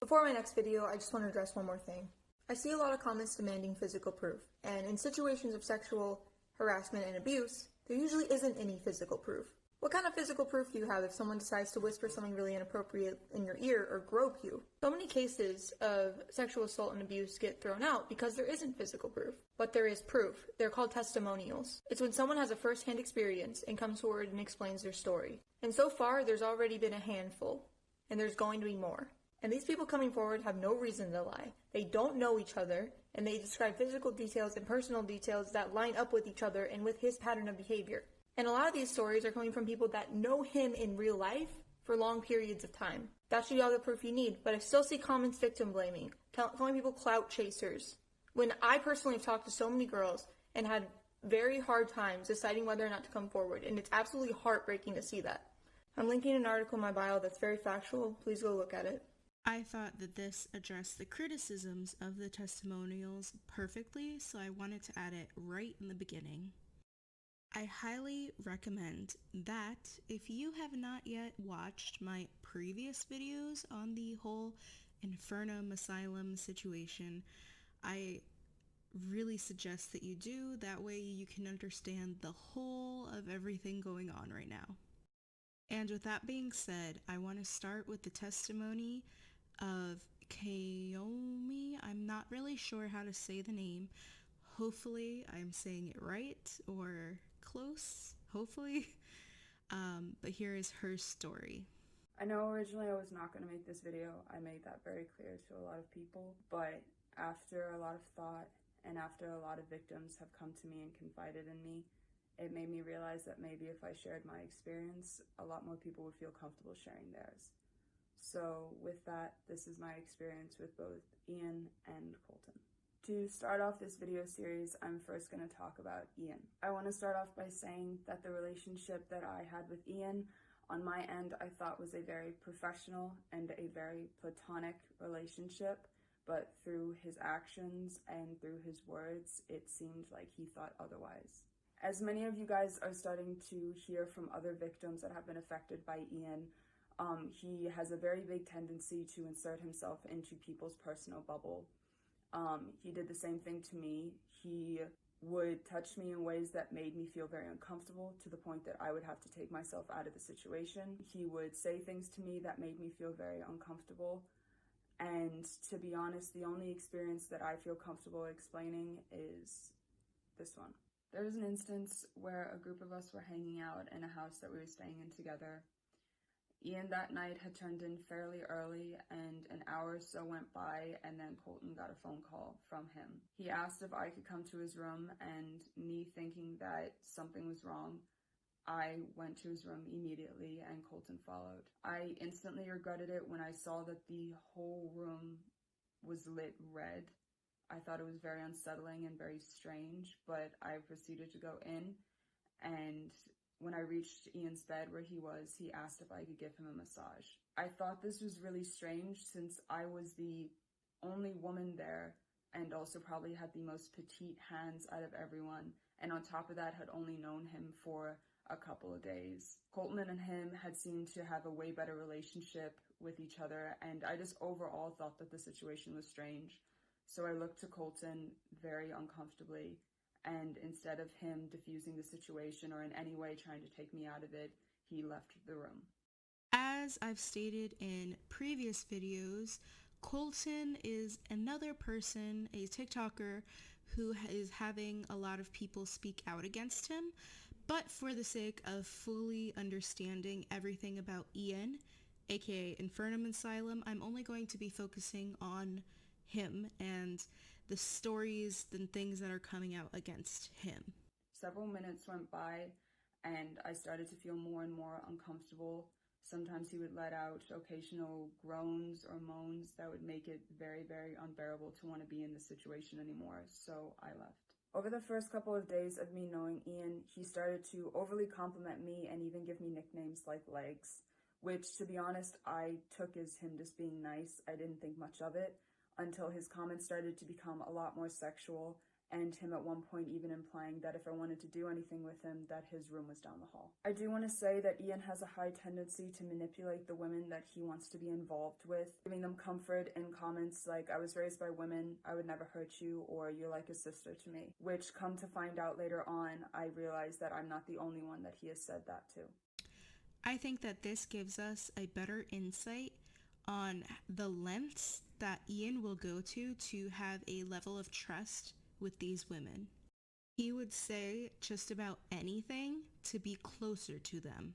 Before my next video, I just want to address one more thing. I see a lot of comments demanding physical proof, and in situations of sexual harassment and abuse, there usually isn't any physical proof. What kind of physical proof do you have if someone decides to whisper something really inappropriate in your ear or grope you? So many cases of sexual assault and abuse get thrown out because there isn't physical proof. But there is proof. They're called testimonials. It's when someone has a first-hand experience and comes forward and explains their story. And so far, there's already been a handful, and there's going to be more. And these people coming forward have no reason to lie. They don't know each other, and they describe physical details and personal details that line up with each other and with his pattern of behavior. And a lot of these stories are coming from people that know him in real life for long periods of time. That should be all the proof you need, but I still see comments victim blaming, calling people clout chasers. When I personally have talked to so many girls and had very hard times deciding whether or not to come forward, and it's absolutely heartbreaking to see that. I'm linking an article in my bio that's very factual. Please go look at it. I thought that this addressed the criticisms of the testimonials perfectly, so I wanted to add it right in the beginning. I highly recommend that if you have not yet watched my previous videos on the whole InfernumAsylum situation, I really suggest that you do. That way you can understand the whole of everything going on right now. And with that being said, I want to start with the testimony of Kaomi. I'm not really sure how to say the name. Hopefully I'm saying it right or close, hopefully. But here is her story. I know originally I was not going to make this video. I made that very clear to a lot of people, but after a lot of thought and after a lot of victims have come to me and confided in me, it made me realize that maybe if I shared my experience, a lot more people would feel comfortable sharing theirs. So with that, this is my experience with both Ian and Colton. To start off this video series, I'm first going to talk about Ian. I want to start off by saying that the relationship that I had with Ian, on my end, I thought was a very professional and a very platonic relationship, but through his actions and through his words, it seemed like he thought otherwise. As many of you guys are starting to hear from other victims that have been affected by Ian, he has a very big tendency to insert himself into people's personal bubble. He did the same thing to me. He would touch me in ways that made me feel very uncomfortable, to the point that I would have to take myself out of the situation. He would say things to me that made me feel very uncomfortable. And to be honest, the only experience that I feel comfortable explaining is this one. There was an instance where a group of us were hanging out in a house that we were staying in together. Ian that night had turned in fairly early, and an hour or so went by, and then Colton got a phone call from him. He asked if I could come to his room, and me thinking that something was wrong, I went to his room immediately, and Colton followed. I instantly regretted it when I saw that the whole room was lit red. I thought it was very unsettling and very strange, but I proceeded to go in, and when I reached Ian's bed where he was, he asked if I could give him a massage. I thought this was really strange since I was the only woman there and also probably had the most petite hands out of everyone, and on top of that had only known him for a couple of days. Colton and him had seemed to have a way better relationship with each other, and I just overall thought that the situation was strange. So I looked to Colton very uncomfortably, and instead of him diffusing the situation or in any way trying to take me out of it, he left the room. As I've stated in previous videos, Colton is another person, a TikToker, who is having a lot of people speak out against him. But for the sake of fully understanding everything about Ian, aka InfernumAsylum, I'm only going to be focusing on him and the stories and things that are coming out against him. Several minutes went by, and I started to feel more and more uncomfortable. Sometimes he would let out occasional groans or moans that would make it very, very unbearable to want to be in this situation anymore, so I left. Over the first couple of days of me knowing Ian, he started to overly compliment me and even give me nicknames like Legs, which, to be honest, I took as him just being nice. I didn't think much of it until his comments started to become a lot more sexual, and him at one point even implying that if I wanted to do anything with him, that his room was down the hall. I do want to say that Ian has a high tendency to manipulate the women that he wants to be involved with, giving them comfort in comments like, "I was raised by women, I would never hurt you," or "You're like a sister to me," which, come to find out later on, I realized that I'm not the only one that he has said that to. I think that this gives us a better insight on the lengths that Ian will go to have a level of trust with these women. He would say just about anything to be closer to them.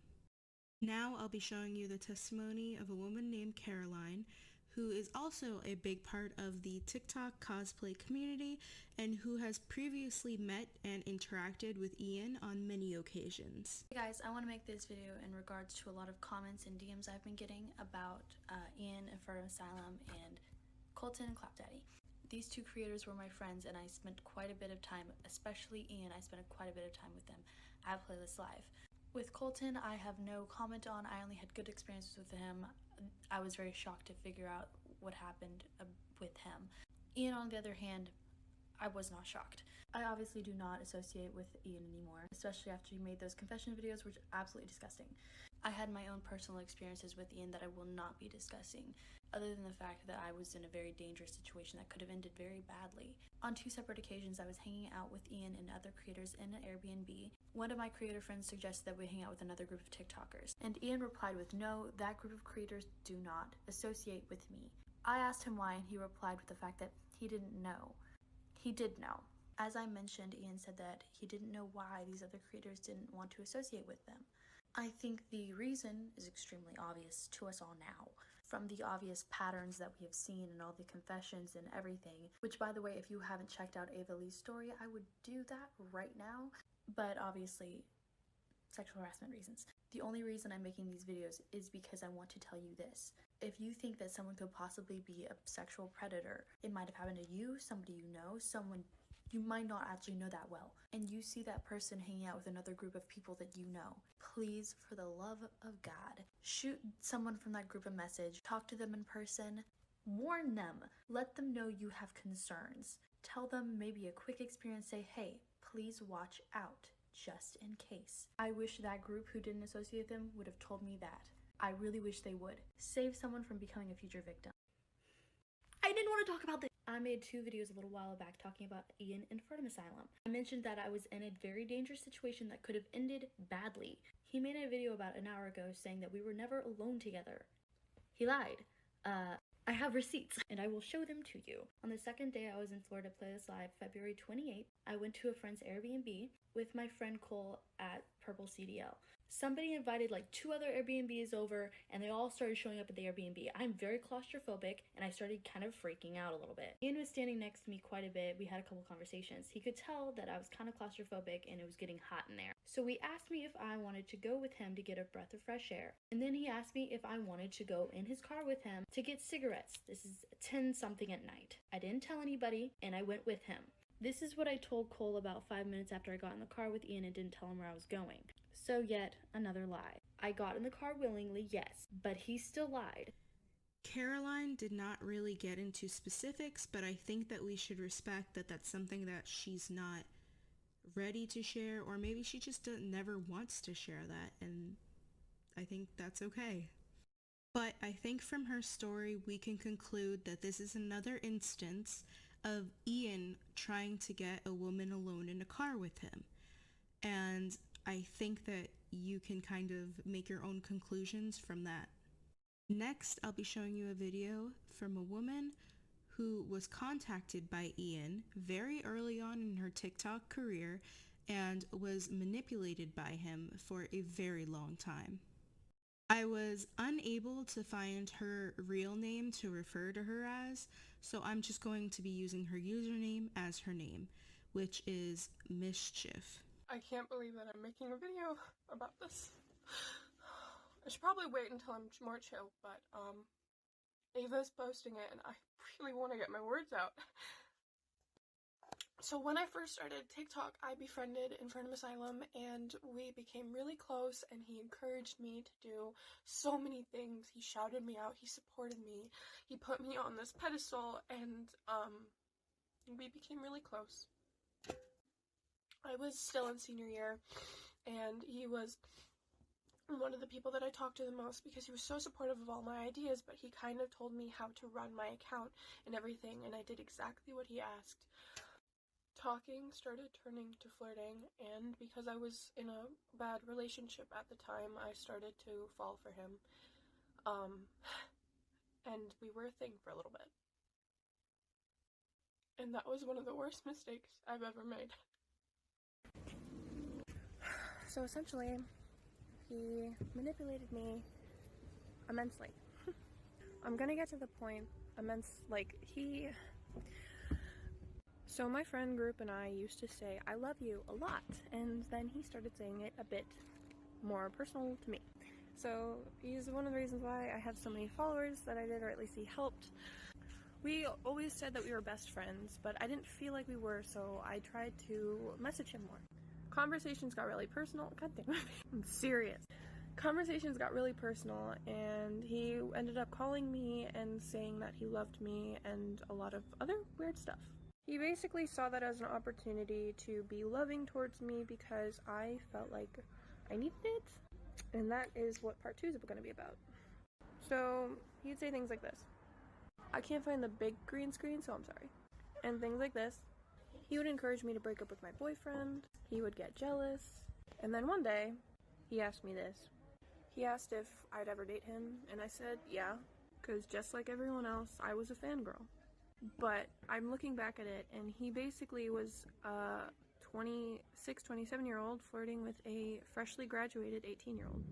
Now I'll be showing you the testimony of a woman named Caroline, who is also a big part of the TikTok cosplay community and who has previously met and interacted with Ian on many occasions. Hey guys, I want to make this video in regards to a lot of comments and DMs I've been getting about Ian, InfernumAsylum, and Colton and Clapdaddy. These two creators were my friends and I spent quite a bit of time, especially Ian, I spent quite a bit of time with them at Playlist Live. With Colton, I have no comment on. I only had good experiences with him. I was very shocked to figure out what happened with him. Ian, on the other hand, I was not shocked. I obviously do not associate with Ian anymore, especially after he made those confession videos, which are absolutely disgusting. I had my own personal experiences with Ian that I will not be discussing, other than the fact that I was in a very dangerous situation that could have ended very badly. On 2 separate occasions, I was hanging out with Ian and other creators in an Airbnb. One of my creator friends suggested that we hang out with another group of TikTokers, and Ian replied with, "No, that group of creators do not associate with me." I asked him why, and he replied with the fact that he didn't know. He did know. As I mentioned, Ian said that he didn't know why these other creators didn't want to associate with them. I think the reason is extremely obvious to us all now, from the obvious patterns that we have seen and all the confessions and everything, which, by the way, if you haven't checked out Ava Lee's story, I would do that right now, but obviously sexual harassment reasons. The only reason I'm making these videos is because I want to tell you this. If you think that someone could possibly be a sexual predator, it might have happened to you, somebody you know, someone you might not actually know that well, and you see that person hanging out with another group of people that you know, please, for the love of God, shoot someone from that group a message, talk to them in person, warn them, let them know you have concerns, tell them maybe a quick experience, say, "Hey, please watch out, just in case." I wish that group who didn't associate them would have told me that. I really wish they would. Save someone from becoming a future victim. I didn't want to talk about this. I made 2 videos a little while back talking about Ian in InfernumAsylum. I mentioned that I was in a very dangerous situation that could have ended badly. He made a video about an hour ago saying that we were never alone together. He lied. I have receipts, and I will show them to you. On the second day I was in Florida Playlist Live, February 28th, I went to a friend's Airbnb with my friend Cole at Purple CDL. Somebody invited like 2 other Airbnbs over, and they all started showing up at the Airbnb. I'm very claustrophobic, and I started kind of freaking out a little bit. Ian was standing next to me quite a bit. We had a couple conversations. He could tell that I was kind of claustrophobic, and it was getting hot in there. So he asked me if I wanted to go with him to get a breath of fresh air. And then he asked me if I wanted to go in his car with him to get cigarettes. This is 10-something at night. I didn't tell anybody, and I went with him. This is what I told Cole about 5 minutes after I got in the car with Ian and didn't tell him where I was going. So yet another lie. I got in the car willingly, yes, but he still lied. Caroline did not really get into specifics, but I think that we should respect that that's something that she's not ready to share, or maybe she just never wants to share that, and I think that's okay. But I think from her story we can conclude that this is another instance of Ian trying to get a woman alone in a car with him. And I think that you can kind of make your own conclusions from that. Next, I'll be showing you a video from a woman who was contacted by Ian very early on in her TikTok career and was manipulated by him for a very long time. I was unable to find her real name to refer to her as, so I'm just going to be using her username as her name, which is Mischief. I can't believe that I'm making a video about this. I should probably wait until I'm more chill, but Ava's posting it and I really want to get my words out. So when I first started TikTok, I befriended InfernumAsylum and we became really close, and he encouraged me to do so many things. He shouted me out, he supported me, he put me on this pedestal, and we became really close. I was still in senior year, and he was one of the people that I talked to the most because he was so supportive of all my ideas, but he kind of told me how to run my account and everything, and I did exactly what he asked. Talking started turning to flirting, and because I was in a bad relationship at the time, I started to fall for him. And we were a thing for a little bit. And that was one of the worst mistakes I've ever made. So essentially, he manipulated me immensely. I'm gonna get to the point, So my friend group and I used to say, "I love you" a lot, and then he started saying it a bit more personal to me. So he's one of the reasons why I have so many followers that I did, or at least he helped. We always said that we were best friends, but I didn't feel like we were, so I tried to message him more. Conversations got really personal. God damn it, I'm serious. Conversations got really personal, and he ended up calling me and saying that he loved me and a lot of other weird stuff. He basically saw that as an opportunity to be loving towards me because I felt like I needed it, and that is what part 2 is going to be about. So he'd say things like this. I can't find the big green screen, so I'm sorry. And things like this. He would encourage me to break up with my boyfriend. He would get jealous. And then one day, he asked me this. He asked if I'd ever date him, and I said yeah, because just like everyone else, I was a fangirl. But I'm looking back at it, and he basically was a 26, 27-year-old flirting with a freshly graduated 18-year-old.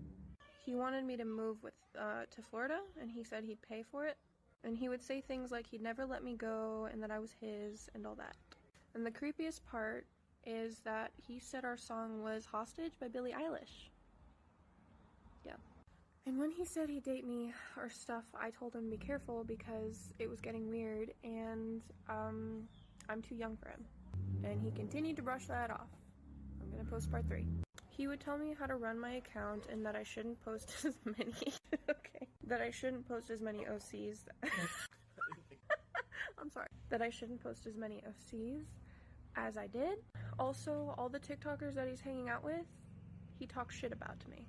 He wanted me to move to Florida, and he said he'd pay for it. And he would say things like he'd never let me go, and that I was his, and all that. And the creepiest part is that he said our song was Hostage by Billie Eilish. Yeah. And when he said he'd date me or stuff, I told him to be careful because it was getting weird, and I'm too young for him. And he continued to brush that off. I'm gonna post part 3. He would tell me how to run my account and that I shouldn't post as many that I shouldn't post as many OCs. I'm sorry. That I shouldn't post as many OCs as I did. Also, all the TikTokers that he's hanging out with, he talks shit about to me.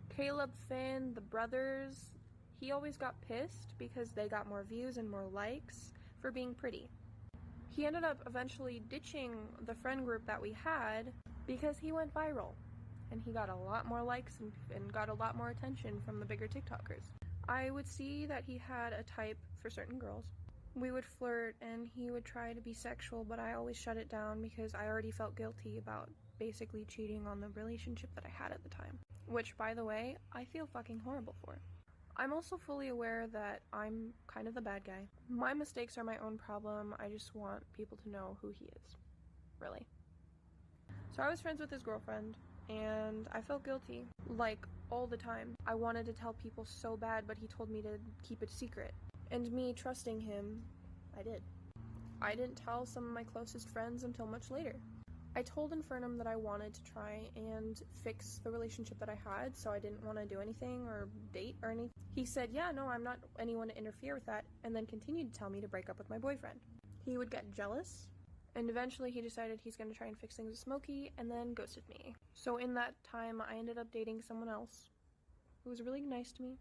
Caleb, Finn, the brothers, he always got pissed because they got more views and more likes for being pretty. He ended up eventually ditching the friend group that we had because he went viral. And he got a lot more likes and got a lot more attention from the bigger TikTokers. I would see that he had a type for certain girls. We would flirt and he would try to be sexual, but I always shut it down because I already felt guilty about basically cheating on the relationship that I had at the time. Which, by the way, I feel fucking horrible for. I'm also fully aware that I'm kind of the bad guy. My mistakes are my own problem. I just want people to know who he is. Really. So I was friends with his girlfriend, and I felt guilty, like, all the time. I wanted to tell people so bad, but he told me to keep it secret. And me trusting him, I did. I didn't tell some of my closest friends until much later. I told Infernum that I wanted to try and fix the relationship that I had, so I didn't want to do anything or date or anything. He said, yeah, no, I'm not anyone to interfere with that, and then continued to tell me to break up with my boyfriend. He would get jealous, and eventually he decided he's going to try and fix things with Smokey, and then ghosted me. So in that time, I ended up dating someone else who was really nice to me.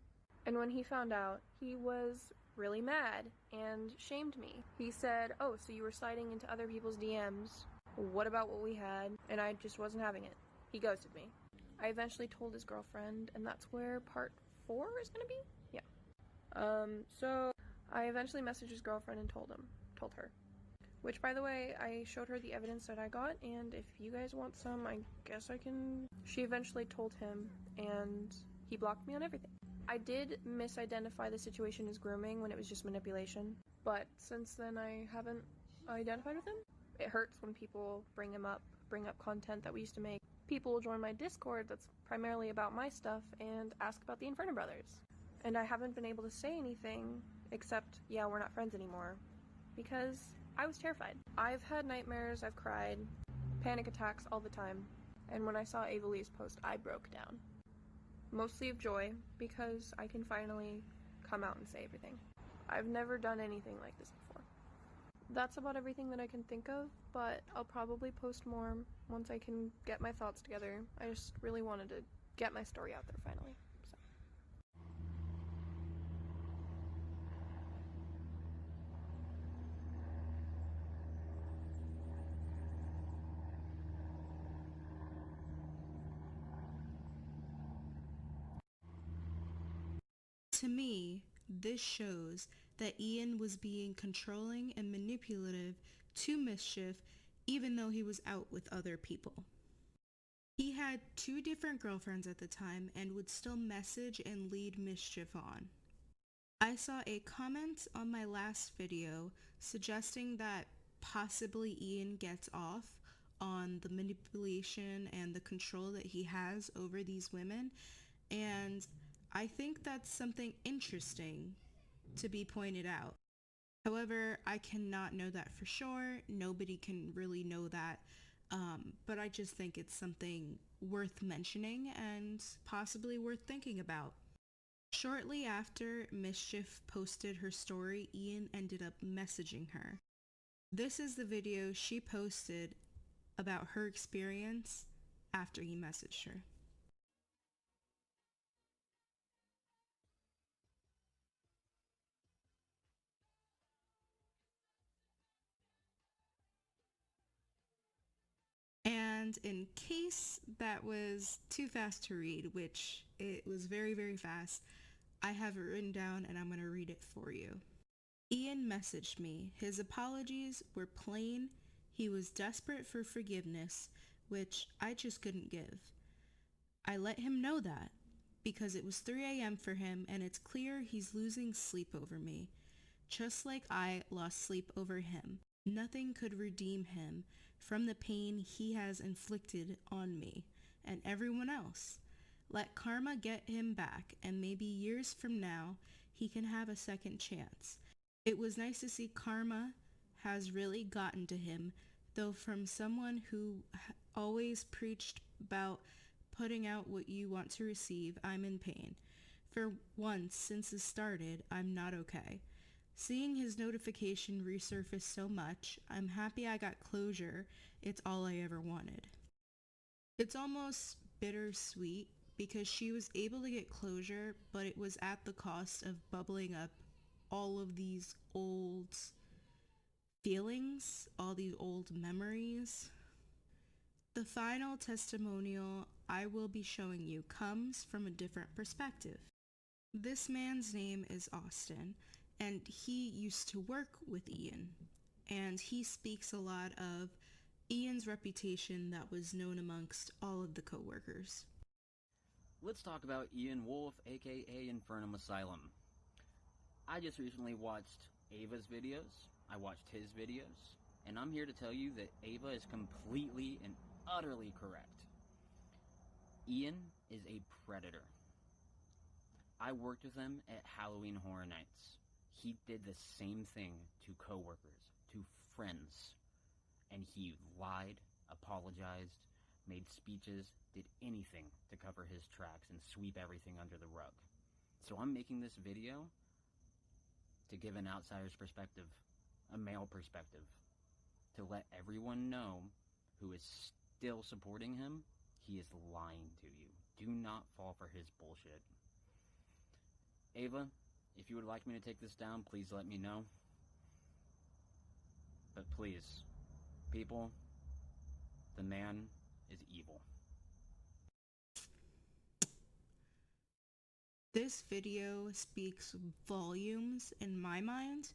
And when he found out, he was really mad and shamed me. He said, oh, so you were sliding into other people's DMs. What about what we had? And I just wasn't having it. He ghosted me. I eventually told his girlfriend, and that's where part 4 is gonna be? Yeah. So I eventually messaged his girlfriend and told her. Which, by the way, I showed her the evidence that I got, and if you guys want some, I guess I can... She eventually told him, and he blocked me on everything. I did misidentify the situation as grooming when it was just manipulation, but since then I haven't identified with him. It hurts when people bring up content that we used to make. People will join my Discord that's primarily about my stuff and ask about the Infernum brothers. And I haven't been able to say anything except, yeah, we're not friends anymore, because I was terrified. I've had nightmares, I've cried, panic attacks all the time, and when I saw Ava Lee's post, I broke down. Mostly of joy, because I can finally come out and say everything. I've never done anything like this before. that's about everything that I can think of, but I'll probably post more once I can get my thoughts together. I just really wanted to get my story out there finally. So. To me, this shows that Ian was being controlling and manipulative to mischief even though he was out with other people. He had 2 different girlfriends at the time and would still message and lead mischief on. I saw a comment on my last video suggesting that possibly Ian gets off on the manipulation and the control that he has over these women, and I think that's something interesting to be pointed out. However, I cannot know that for sure. Nobody can really know that. But I just think it's something worth mentioning and possibly worth thinking about. Shortly after Mischief posted her story, Ian ended up messaging her. This is the video she posted about her experience after he messaged her. And in case that was too fast to read, which it was very, very fast, I have it written down and I'm going to read it for you. Ian messaged me. His apologies were plain. He was desperate for forgiveness, which I just couldn't give. I let him know that because it was 3 a.m. for him and it's clear he's losing sleep over me, just like I lost sleep over him. Nothing could redeem him from the pain he has inflicted on me and everyone else. Let karma get him back, and maybe years from now, he can have a second chance. It was nice to see karma has really gotten to him, though from someone who always preached about putting out what you want to receive, I'm in pain. For once since it started, I'm not okay. Seeing his notification resurface so much, I'm happy I got closure. It's all I ever wanted. It's almost bittersweet because she was able to get closure, but it was at the cost of bubbling up all of these old feelings, all these old memories. The final testimonial I will be showing you comes from a different perspective. This man's name is Austin, and he used to work with Ian, and he speaks a lot of Ian's reputation that was known amongst all of the co-workers. Let's talk about Ian Wolf, aka InfernumAsylum. I just recently watched Ava's videos, I watched his videos, and I'm here to tell you that Ava is completely and utterly correct. Ian is a predator. I worked with him at Halloween Horror Nights. He did the same thing to coworkers, to friends, and he lied, apologized, made speeches, did anything to cover his tracks and sweep everything under the rug. So I'm making this video to give an outsider's perspective, a male perspective, to let everyone know who is still supporting him, he is lying to you. Do not fall for his bullshit. Ava, if you would like me to take this down, please let me know. But please, people, the man is evil. This video speaks volumes in my mind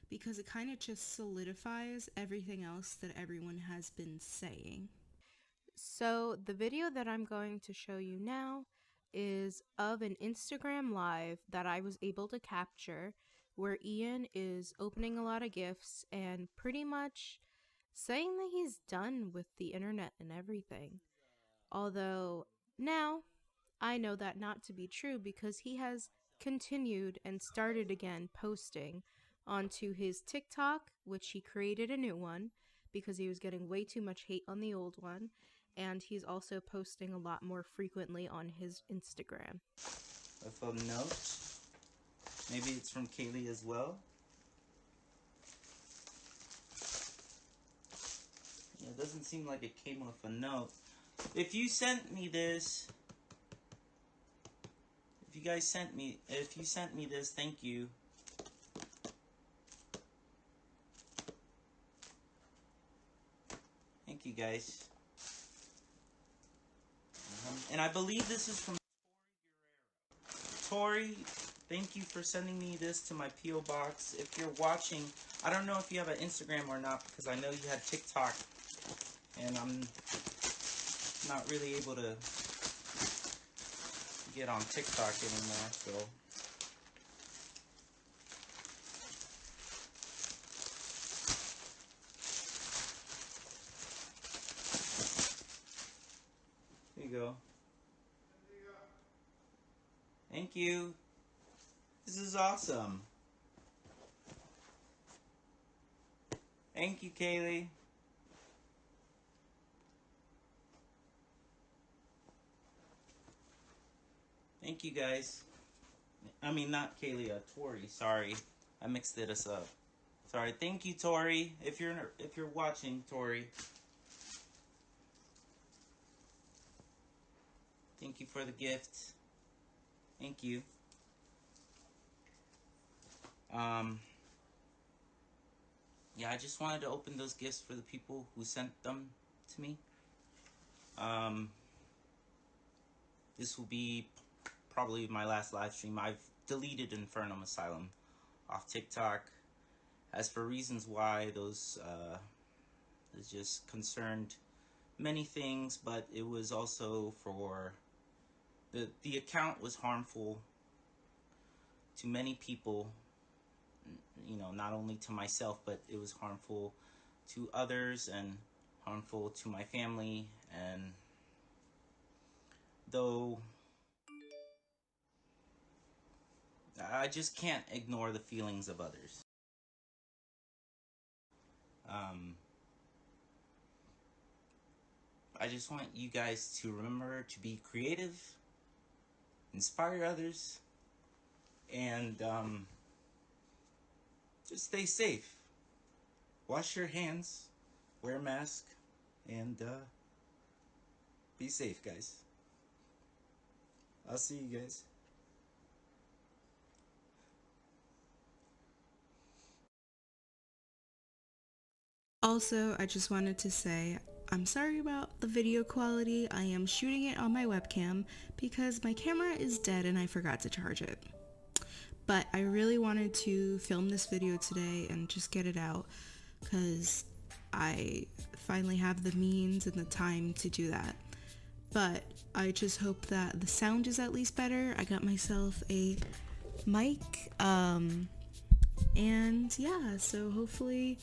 because it kind of just solidifies everything else that everyone has been saying. So the video that I'm going to show you now is of an Instagram live that I was able to capture where Ian is opening a lot of gifts and pretty much saying that he's done with the internet and everything. Although now I know that not to be true because he has continued and started again posting onto his TikTok, which he created a new one because he was getting way too much hate on the old one, and he's also posting a lot more frequently on his Instagram. With a note. Maybe it's from Kaylee as well. doesn't seem like it came with a note. If you sent me this, if you sent me this, thank you. Thank you, guys. And I believe this is from Tori. Thank you for sending me this to my P.O. box. If you're watching, I don't know if you have an Instagram or not, because I know you had TikTok, and I'm not really able to get on TikTok anymore, so. There you go. Thank you. This is awesome. Thank you, Kaylee. Thank you, guys. I mean, not Kaylee, Tori. Sorry, I mixed us up. Sorry. Thank you, Tori. If you're watching, Tori. Thank you for the gift. Thank you. Yeah, I just wanted to open those gifts for the people who sent them to me. This will be probably my last live stream. I've deleted InfernumAsylum off TikTok. As for reasons why, those is just concerned many things, but it was also for the account was harmful to many people. You know, not only to myself, but it was harmful to others and harmful to my family. And though I just can't ignore the feelings of others. I just want you guys to remember to be creative, inspire others, and just stay safe. Wash your hands, wear a mask, and be safe, guys. I'll see you guys. Also, I just wanted to say, I'm sorry about the video quality. I am shooting it on my webcam because my camera is dead and I forgot to charge it. But I really wanted to film this video today and just get it out because I finally have the means and the time to do that. But I just hope that the sound is at least better. I got myself a mic, and yeah, so hopefully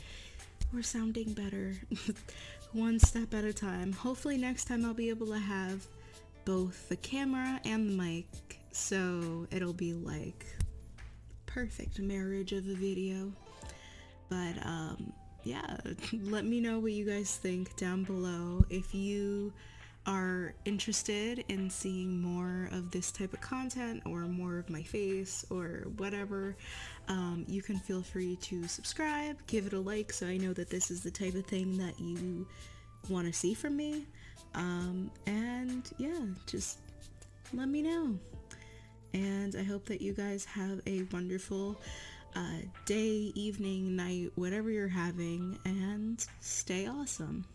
we're sounding better one step at a time. Hopefully next time I'll be able to have both the camera and the mic, so it'll be like perfect marriage of a video. But yeah, let me know what you guys think down below. If you are interested in seeing more of this type of content or more of my face or whatever, you can feel free to subscribe, give it a like so I know that this is the type of thing that you want to see from me, and yeah, just let me know. And I hope that you guys have a wonderful day, evening, night, whatever you're having, and stay awesome.